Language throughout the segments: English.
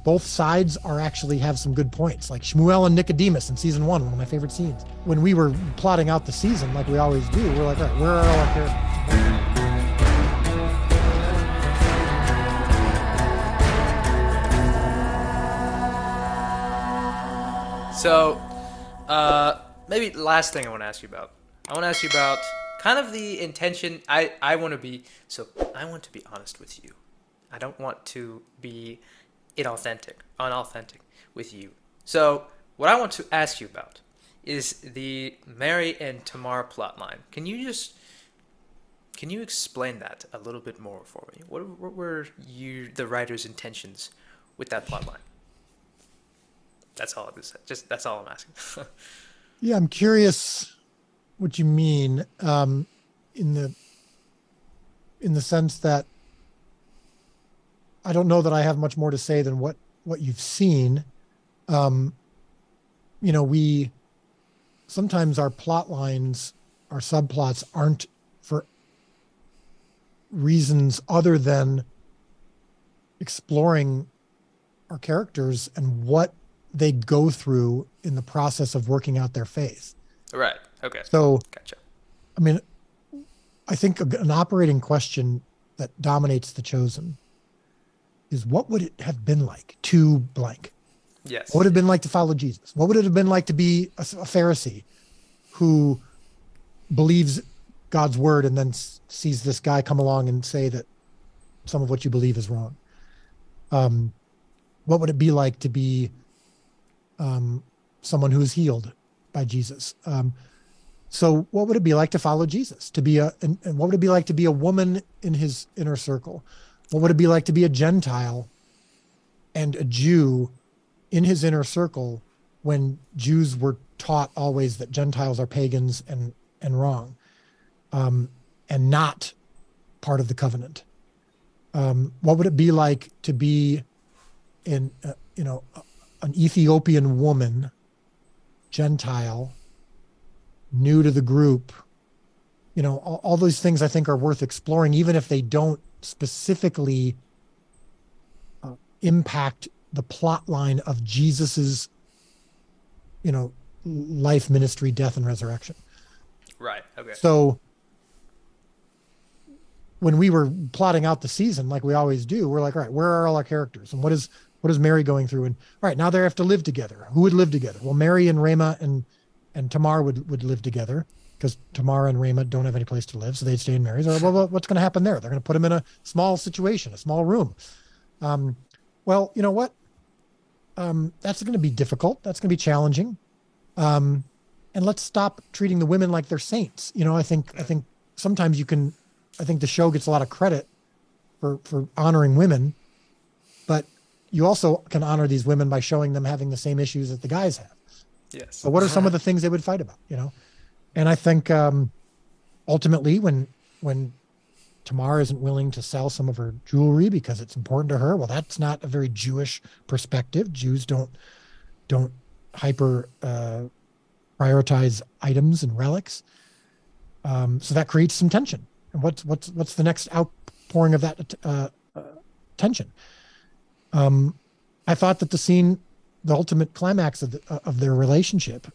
both sides are actually have some good points. Like Shmuel and Nicodemus in season one of my favorite scenes. When we were plotting out the season, like we always do, we're like, all right, where are all our characters? So, maybe last thing I want to ask you about. I want to ask you about kind of the intention. I want to be honest with you. I don't want to be unauthentic with you. So, what I want to ask you about is the Mary and Tamar plotline. Can you explain that a little bit more for me? What were the writer's intentions with that plotline? That's all it is. That's all I'm asking. Yeah, I'm curious what you mean in the sense that I don't know that I have much more to say than what you've seen. We sometimes our plot lines, our subplots aren't for reasons other than exploring our characters and what they go through in the process of working out their faith. Right. Okay. So, gotcha. I mean, I think an operating question that dominates The Chosen is what would it have been like to blank? Yes. What would it have been like to follow Jesus? What would it have been like to be a Pharisee who believes God's word and then sees this guy come along and say that some of what you believe is wrong? What would it be like to be someone who is healed by Jesus? So what would it be like to follow Jesus, and what would it be like to be a woman in his inner circle? What would it be like to be a Gentile and a Jew in his inner circle when Jews were taught always that Gentiles are pagans and wrong, and not part of the covenant? What would it be like to be an Ethiopian woman, Gentile, new to the group? All those things I think are worth exploring, even if they don't specifically impact the plot line of Jesus's, life, ministry, death, and resurrection. Right. Okay. So when we were plotting out the season, like we always do, we're like, all right, where are all our characters? And what is Mary going through? And all right, now they have to live together. Who would live together? Well, Mary and Ramah and Tamar would live together, because Tamar and Ramah don't have any place to live, so they'd stay in Mary's. Or, well, what's going to happen there? They're going to put them in a small situation, a small room. Well, you know what? That's going to be difficult. That's going to be challenging. And let's stop treating the women like they're saints. I think sometimes I think the show gets a lot of credit for honoring women, but you also can honor these women by showing them having the same issues that the guys have. Yes. So what are some of the things they would fight about, And I think ultimately when Tamar isn't willing to sell some of her jewelry because it's important to her, well, that's not a very Jewish perspective. Jews don't hyper prioritize items and relics. So that creates some tension. And what's the next outpouring of that tension? I thought that the ultimate climax of their relationship,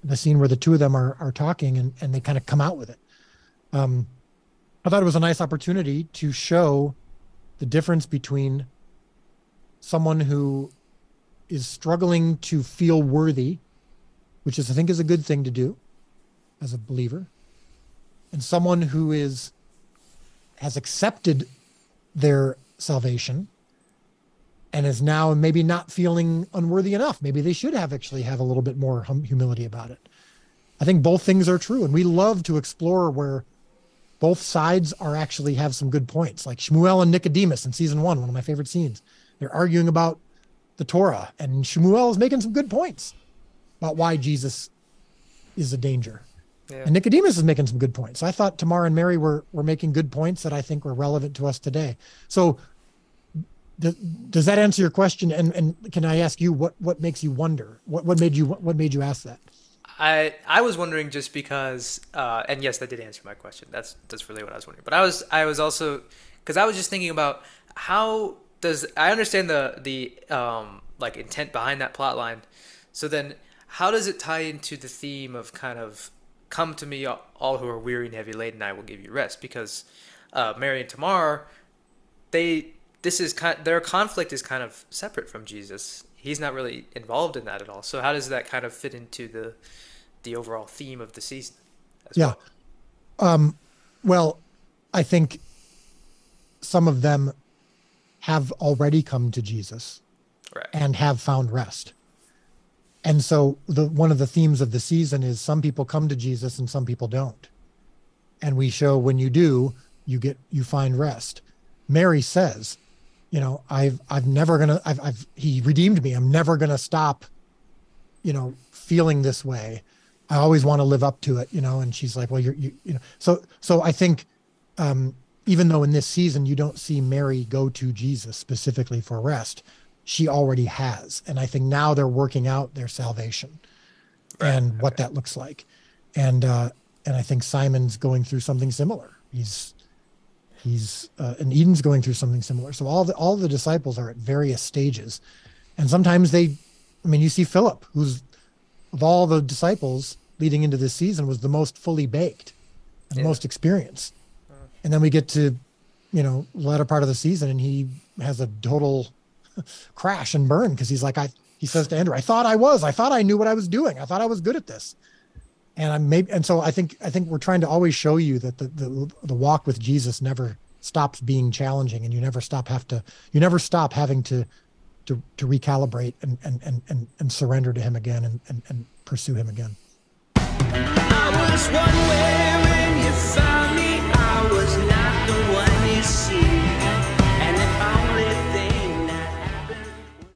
the scene where the two of them are talking and they kind of come out with it. I thought it was a nice opportunity to show the difference between someone who is struggling to feel worthy, which I think is a good thing to do as a believer, and someone who has accepted their salvation and is now maybe not feeling unworthy enough. Maybe they should actually have a little bit more humility about it. I think both things are true, and we love to explore where both sides actually have some good points. Like Shmuel and Nicodemus in season one of my favorite scenes. They're arguing about the Torah, and Shmuel is making some good points about why Jesus is a danger. Yeah. And Nicodemus is making some good points. So I thought Tamar and Mary were making good points that I think were relevant to us today. So does that answer your question? And can I ask you what makes you wonder? What made you ask that? I was wondering just because, and yes, that did answer my question. That's really what I was wondering. But I was also, because I was just thinking about how does I understand the like intent behind that plot line. So then how does it tie into the theme of kind of come to me all who are weary and heavy laden, I will give you rest? Because Mary and Tamar, they this is kind their conflict is kind of separate from Jesus. He's not really involved in that at all. So how does that kind of fit into the overall theme of the season as Yeah. well? Well, I think some of them have already come to Jesus Right. and have found rest. And so one of the themes of the season is some people come to Jesus and some people don't. And we show when you do, you find rest. Mary says, I've never gonna, he redeemed me. I'm never gonna stop, feeling this way. I always want to live up to it, and she's like, well, so I think, even though in this season, you don't see Mary go to Jesus specifically for rest, she already has. And I think now they're working out their salvation and what that looks like. And I think Simon's going through something similar. And Eden's going through something similar. So all the disciples are at various stages. And sometimes you see Philip, who's of all the disciples leading into this season was the most fully baked and the most experienced. And then we get to, the latter part of the season and he has a total crash and burn because he's like, he says to Andrew, I thought I knew what I was doing. I thought I was good at this. And so I think we're trying to always show you that the walk with Jesus never stops being challenging, and you never stop having to recalibrate and surrender to him again and pursue him again. I was one way when you found me.